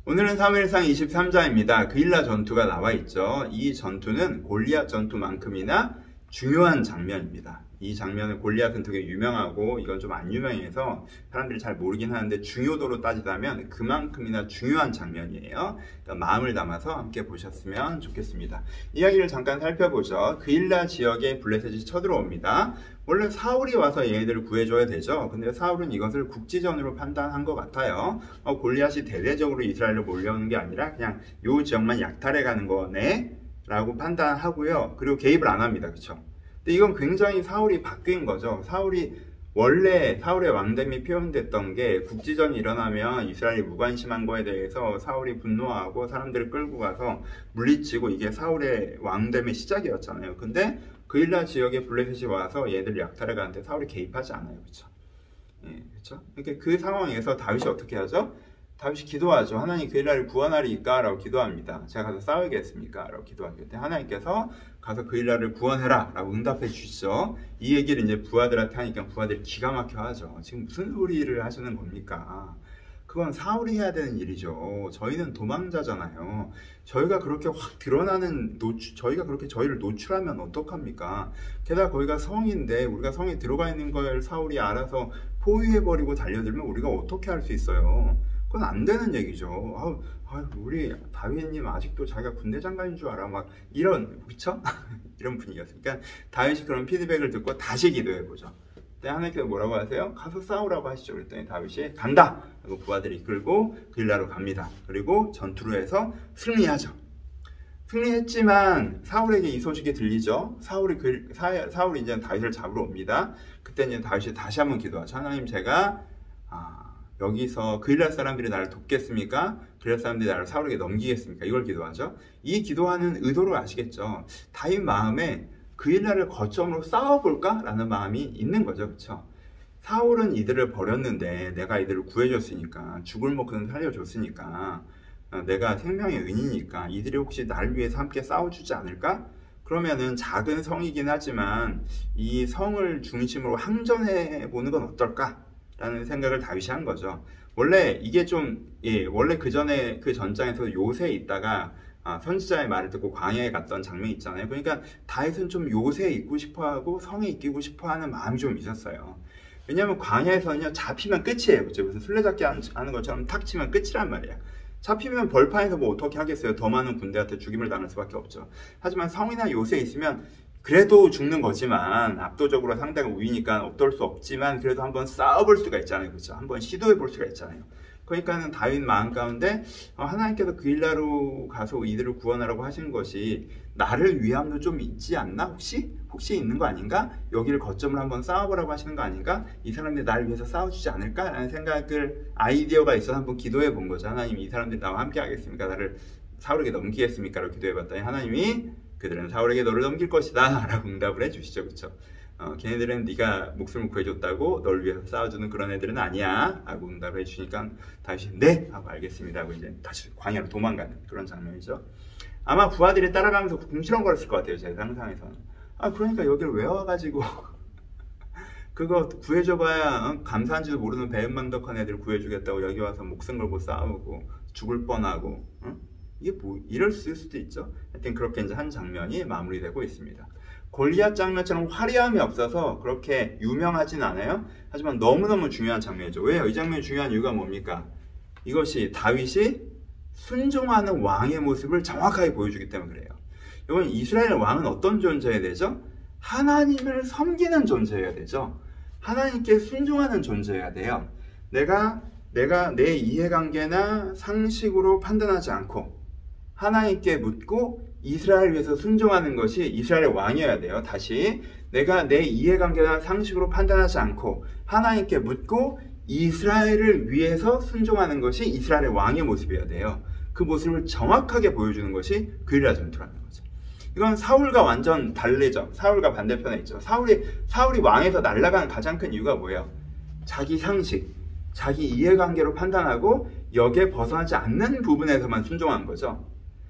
오늘은 사무엘상 23장입니다. 그일라 전투가 나와 있죠. 이 전투는 골리앗 전투만큼이나 중요한 장면입니다. 이 장면은 골리앗은 되게 유명하고 이건 좀 안 유명해서 사람들이 잘 모르긴 하는데 중요도로 따지자면 그만큼이나 중요한 장면이에요. 그러니까 마음을 담아서 함께 보셨으면 좋겠습니다. 이야기를 잠깐 살펴보죠. 그일라 지역에 블레셋이 쳐들어옵니다. 원래 사울이 와서 얘네들을 구해줘야 되죠. 근데 사울은 이것을 국지전으로 판단한 것 같아요. 골리앗이 대대적으로 이스라엘로 몰려오는 게 아니라 그냥 요 지역만 약탈해 가는 거네 라고 판단하고요. 그리고 개입을 안 합니다. 그쵸? 근데 이건 굉장히 사울이 바뀐 거죠. 원래 사울의 왕됨이 표현됐던 게 국지전이 일어나면 이스라엘이 무관심한 거에 대해서 사울이 분노하고 사람들을 끌고 가서 물리치고 이게 사울의 왕됨의 시작이었잖아요. 근데 그일라 지역에 블레셋이 와서 얘들 약탈해 가는데 사울이 개입하지 않아요. 그쵸? 예, 그쵸? 그러니까 그 상황에서 다윗이 어떻게 하죠? 다윗이 기도하죠. 하나님 그일라를 구원하리까? 라고 기도합니다. 제가 가서 싸우겠습니까? 라고 기도하기 때문에 하나님께서 가서 그일라를 구원해라 라고 응답해 주시죠. 이 얘기를 이제 부하들한테 하니까 부하들이 기가 막혀 하죠. 지금 무슨 소리를 하시는 겁니까? 그건 사울이 해야 되는 일이죠. 저희는 도망자잖아요. 저희가 그렇게 확 드러나는 저희가 그렇게 저희를 노출하면 어떡합니까? 게다가 거기가 성인데 우리가 성에 들어가 있는 걸 사울이 알아서 포위해버리고 달려들면 우리가 어떻게 할 수 있어요? 그건 안 되는 얘기죠. 우리 다윗님 아직도 자기가 군대 장관인 줄 알아. 막 이런, 그쵸? 이런 분위기였어요. 그러니까 다윗이 그런 피드백을 듣고 다시 기도해보죠. 그때 하나님께서 뭐라고 하세요? 가서 싸우라고 하시죠. 그랬더니 다윗이 간다! 하고 부하들이 이끌고 그일라로 갑니다. 그리고 전투로 해서 승리하죠. 승리했지만 사울에게 이 소식이 들리죠. 사울이 이제 다윗을 잡으러 옵니다. 그때 이제 다윗이 다시 한번 기도하죠. 하나님, 제가 여기서 그일라 사람들이 나를 돕겠습니까? 그일라 사람들이 나를 사울에게 넘기겠습니까? 이걸 기도하죠. 이 기도하는 의도를 아시겠죠? 다윗 마음에 그일라를 거점으로 싸워볼까? 라는 마음이 있는 거죠. 그쵸? 사울은 이들을 버렸는데 내가 이들을 구해줬으니까, 죽을 먹고는 살려줬으니까, 내가 생명의 은이니까 이들이 혹시 나를 위해서 함께 싸워주지 않을까? 그러면은 작은 성이긴 하지만 이 성을 중심으로 항전해보는 건 어떨까? 라는 생각을 다윗이 한 거죠. 원래 이게 원래 그 전장에서 요새에 있다가 선지자의 말을 듣고 광야에 갔던 장면이 있잖아요. 그러니까 다윗은 좀 요새에 있고 싶어하고 성에 있고 싶어하는 마음이 좀 있었어요. 왜냐하면 광야에서는요, 잡히면 끝이에요. 그렇죠? 그래서 술래잡기 하는 것처럼 탁 치면 끝이란 말이에요. 잡히면 벌판에서 뭐 어떻게 하겠어요? 더 많은 군대한테 죽임을 당할 수밖에 없죠. 하지만 성이나 요새에 있으면 그래도 죽는 거지만 압도적으로 상대가 우위니까 어떨 수 없지만 그래도 한번 싸워볼 수가 있잖아요. 그렇죠? 한번 시도해 볼 수가 있잖아요. 그러니까는 다윗 마음 가운데 하나님께서 그일라로 가서 이들을 구원하라고 하신 것이 나를 위함도 좀 있지 않나? 혹시 있는 거 아닌가? 여기를 거점으로 한번 싸워보라고 하시는 거 아닌가? 이 사람들이 나를 위해서 싸워주지 않을까? 라는 아이디어가 있어서 한번 기도해 본 거죠. 하나님, 이 사람들이 나와 함께 하겠습니까? 나를 사울에게 넘기겠습니까? 라고 기도해 봤더니 하나님이 그들은 사울에게 너를 넘길 것이다 라고 응답을 해주시죠. 그쵸? 걔네들은 네가 목숨을 구해줬다고 널 위해서 싸워주는 그런 애들은 아니야 라고 응답을 해주시니까 다시 네! 하고 알겠습니다 하고 이제 다시 광야로 도망가는 그런 장면이죠. 아마 부하들이 따라가면서 궁시렁거렸을 것 같아요. 제 상상에서는. 그러니까 여기를 왜 와가지고 그거 구해줘봐야 감사한지도 모르는 배은망덕한 애들 구해주겠다고 여기 와서 목숨 걸고 싸우고 죽을 뻔하고 이게 이럴 수도 있죠. 하여튼 그렇게 이제 한 장면이 마무리되고 있습니다. 골리앗 장면처럼 화려함이 없어서 그렇게 유명하진 않아요. 하지만 너무너무 중요한 장면이죠. 왜요? 이 장면이 중요한 이유가 뭡니까? 이것이 다윗이 순종하는 왕의 모습을 정확하게 보여주기 때문에 그래요. 이건 이스라엘 왕은 어떤 존재여야 되죠? 하나님을 섬기는 존재여야 되죠. 하나님께 순종하는 존재여야 돼요. 내가 내 이해관계나 상식으로 판단하지 않고 하나님께 묻고 이스라엘을 위해서 순종하는 것이 이스라엘의 왕이어야 돼요. 다시, 내가 내 이해관계나 상식으로 판단하지 않고 하나님께 묻고 이스라엘을 위해서 순종하는 것이 이스라엘의 왕의 모습이어야 돼요. 그 모습을 정확하게 보여주는 것이 그일라 전투라는 거죠. 이건 사울과 완전 다르죠. 사울과 반대편에 있죠. 사울이 왕에서 날아가는 가장 큰 이유가 뭐예요? 자기 상식, 자기 이해관계로 판단하고 여기에 벗어나지 않는 부분에서만 순종한 거죠.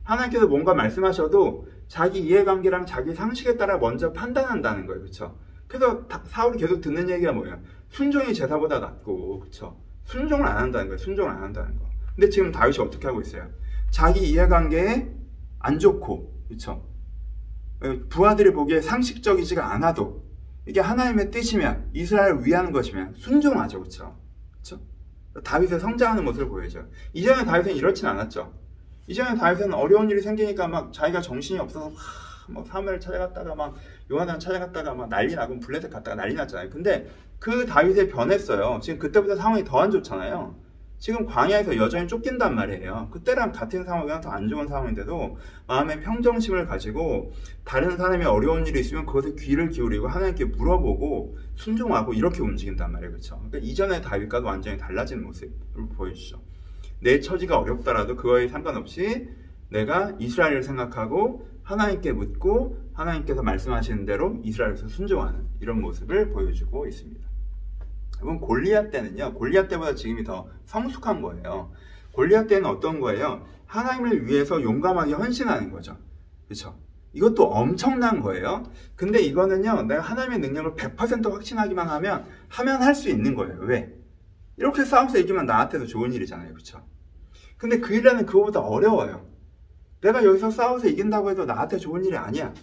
하나님께서 뭔가 말씀하셔도 자기 이해관계랑 자기 상식에 따라 먼저 판단한다는 거예요. 그렇죠? 그래서 사울이 계속 듣는 얘기가 뭐예요? 순종이 제사보다 낫고, 그렇죠? 순종을 안 한다는 거예요. 순종을 안 한다는 거. 근데 지금 다윗이 어떻게 하고 있어요? 자기 이해관계에 안 좋고, 그렇죠? 부하들이 보기에 상식적이지가 않아도 이게 하나님의 뜻이면, 이스라엘을 위하는 것이면 순종하죠, 그렇죠? 그렇죠? 다윗의 성장하는 모습을 보여줘요. 이전에 다윗은 이렇진 않았죠. 이전에 다윗은 어려운 일이 생기니까 막 자기가 정신이 없어서 막 사무엘 찾아갔다가 막 요나단 찾아갔다가 막 난리 나고 블레셋 갔다가 난리 났잖아요. 근데 그 다윗이 변했어요. 지금 그때보다 상황이 더 안 좋잖아요. 지금 광야에서 여전히 쫓긴단 말이에요. 그때랑 같은 상황이랑 더 안 좋은 상황인데도 마음의 평정심을 가지고 다른 사람이 어려운 일이 있으면 그것에 귀를 기울이고 하나님께 물어보고 순종하고 이렇게 움직인단 말이에요. 그렇죠? 그러니까 이전의 다윗과도 완전히 달라진 모습을 보여주죠. 내 처지가 어렵더라도 그거에 상관없이 내가 이스라엘을 생각하고 하나님께 묻고 하나님께서 말씀하시는 대로 이스라엘에서 순종하는 이런 모습을 보여주고 있습니다. 여러분, 골리앗 때는요, 골리앗 때보다 지금이 더 성숙한 거예요. 골리앗 때는 어떤 거예요? 하나님을 위해서 용감하게 헌신하는 거죠. 그렇죠? 이것도 엄청난 거예요. 근데 이거는요, 내가 하나님의 능력을 100% 확신하기만 하면 할 수 있는 거예요. 왜? 이렇게 싸워서 이기면 나한테도 좋은 일이잖아요. 그렇죠? 근데 그 일은 그거보다 어려워요. 내가 여기서 싸워서 이긴다고 해도 나한테 좋은 일이 아니야.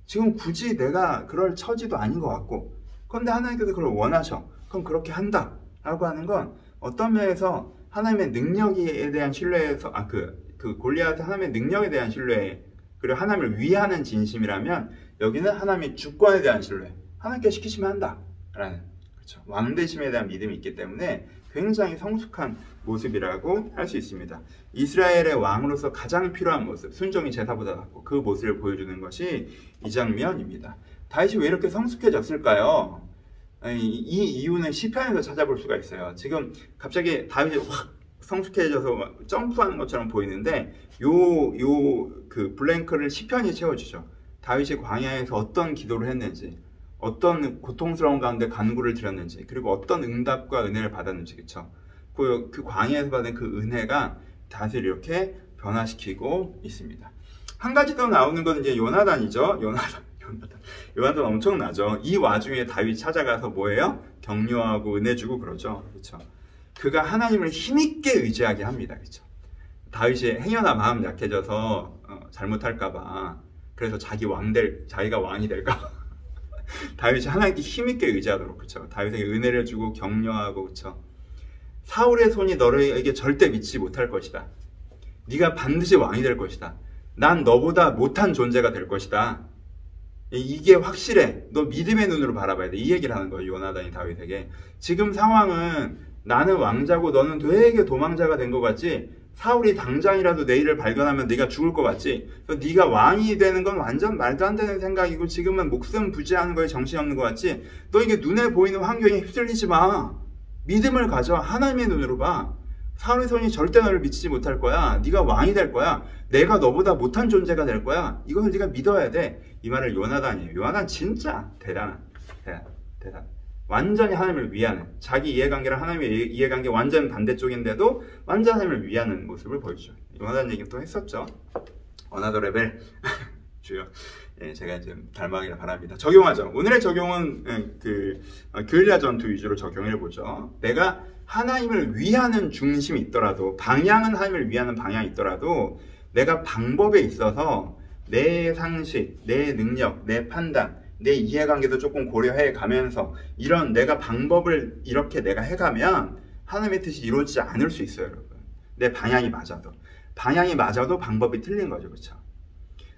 지금 굳이 내가 그럴 처지도 아닌 것 같고, 그런데 하나님께서 그걸 원하셔. 그럼 그렇게 한다 라고 하는 건 어떤 면에서 하나님의 능력에 대한 신뢰에서 그 골리앗의 하나님의 능력에 대한 신뢰, 그리고 하나님을 위하는 진심이라면, 여기는 하나님의 주권에 대한 신뢰, 하나님께 시키시면 한다 라는, 그렇죠, 왕대심에 대한 믿음이 있기 때문에 굉장히 성숙한 모습이라고 할 수 있습니다. 이스라엘의 왕으로서 가장 필요한 모습, 순종이 제사보다 낫고, 그 모습을 보여주는 것이 이 장면입니다. 다윗이 왜 이렇게 성숙해졌을까요? 이 이유는 시편에서 찾아볼 수가 있어요. 지금 갑자기 다윗이 확 성숙해져서 점프하는 것처럼 보이는데, 그 블랭크를 시편이 채워주죠. 다윗이 광야에서 어떤 기도를 했는지, 어떤 고통스러운 가운데 간구를 드렸는지, 그리고 어떤 응답과 은혜를 받았는지, 그쵸? 그 광야에서 받은 그 은혜가 다윗을 이렇게 변화시키고 있습니다. 한 가지 더 나오는 건 이제 요나단이죠. 요나단 엄청나죠. 이 와중에 다윗 찾아가서 뭐예요? 격려하고 은혜 주고 그러죠. 그렇죠? 그가 하나님을 힘있게 의지하게 합니다. 그렇죠? 다윗이 행여나 마음 약해져서 잘못할까봐, 그래서 자기가 왕이 될까봐 다윗이 하나님께 힘있게 의지하도록, 그렇죠? 다윗에게 은혜를 주고 격려하고, 그렇죠? 사울의 손이 너에게 절대 미치지 못할 것이다. 네가 반드시 왕이 될 것이다. 난 너보다 못한 존재가 될 것이다. 이게 확실해. 너 믿음의 눈으로 바라봐야 돼. 이 얘기를 하는 거예요, 요나단이 다윗에게. 지금 상황은 나는 왕자고 너는 되게 도망자가 된 것 같지? 사울이 당장이라도 내일을 발견하면 네가 죽을 것 같지? 그래서 네가 왕이 되는 건 완전 말도 안 되는 생각이고, 지금은 목숨 부지하는 거에 정신없는 것 같지? 너 이게 눈에 보이는 환경에 휩쓸리지 마. 믿음을 가져. 하나님의 눈으로 봐. 사울의 손이 절대 너를 미치지 못할 거야. 네가 왕이 될 거야. 내가 너보다 못한 존재가 될 거야. 이것을 네가 믿어야 돼. 이 말을 요나단이에요. 요나단 진짜 대단. 완전히 하나님을 위하는, 자기 이해관계랑 하나님의 이해관계 완전 반대쪽인데도 완전 하나님을 위하는 모습을 보여주죠. 요나단 얘기 또 했었죠. 어나더 레벨 주요. 예, 제가 좀 닮아가기를 바랍니다. 적용하죠. 오늘의 적용은 게릴라 전투 위주로 적용해 보죠. 내가 하나님을 위하는 중심이 있더라도, 방향은 하나님을 위하는 방향이 있더라도, 내가 방법에 있어서 내 상식, 내 능력, 내 판단, 내 이해관계도 조금 고려해 가면서 이런 내가 방법을 이렇게 내가 해가면 하나님의 뜻이 이루어지지 않을 수 있어요, 여러분. 내 방향이 맞아도 방법이 틀린 거죠, 그렇죠?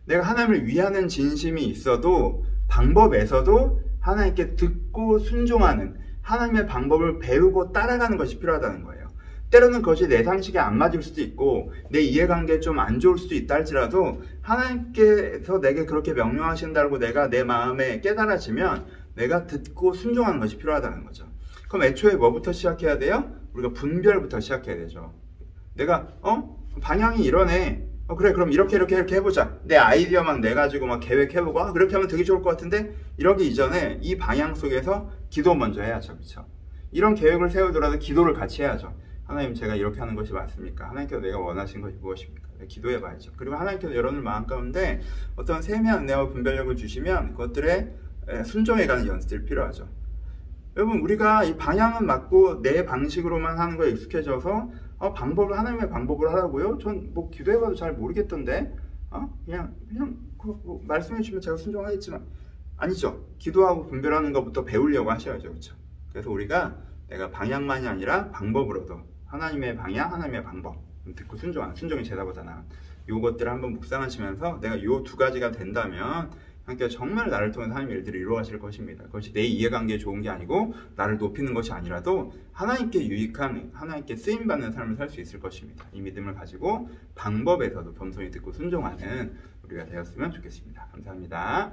내가 하나님을 위하는 진심이 있어도 방법에서도 하나님께 듣고 순종하는, 하나님의 방법을 배우고 따라가는 것이 필요하다는 거예요. 때로는 그것이 내 상식에 안 맞을 수도 있고 내 이해관계에 좀 안 좋을 수도 있다 할지라도, 하나님께서 내게 그렇게 명령하신다고 내가 내 마음에 깨달아지면 내가 듣고 순종하는 것이 필요하다는 거죠. 그럼 애초에 뭐부터 시작해야 돼요? 우리가 분별부터 시작해야 되죠. 내가 방향이 이러네. 그래, 그럼 이렇게 해보자. 내 아이디어 막 내가지고 막 계획해보고, 그렇게 하면 되게 좋을 것 같은데, 이러기 이전에 이 방향 속에서 기도 먼저 해야죠. 그렇죠? 이런 계획을 세우더라도 기도를 같이 해야죠. 하나님, 제가 이렇게 하는 것이 맞습니까? 하나님께서 내가 원하신 것이 무엇입니까? 기도해 봐야죠. 그리고 하나님께서 여러분의 마음 가운데 어떤 세미한 은혜와 분별력을 주시면 그것들에 순종해가는 연습들이 필요하죠. 여러분, 우리가 이 방향은 맞고 내 방식으로만 하는 거에 익숙해져서 방법을 하나님의 방법을 하라고요? 전 뭐 기도해봐도 잘 모르겠던데. 그냥 뭐 말씀해 주시면 제가 순종하겠지만 아니죠. 기도하고 분별하는 것부터 배우려고 하셔야죠, 그렇죠? 그래서 우리가 내가 방향만이 아니라 방법으로도 하나님의 방향, 하나님의 방법 듣고 순종하는 순종이 제다보잖아. 요것들을 한번 묵상하시면서 내가 요 두 가지가 된다면 그러니까 정말 나를 통해서 하나님의 일들을 이루어가실 것입니다. 그것이 내 이해관계에 좋은 게 아니고 나를 높이는 것이 아니라도 하나님께 유익한, 하나님께 쓰임받는 삶을 살 수 있을 것입니다. 이 믿음을 가지고 방법에서도 겸손히 듣고 순종하는 우리가 되었으면 좋겠습니다. 감사합니다.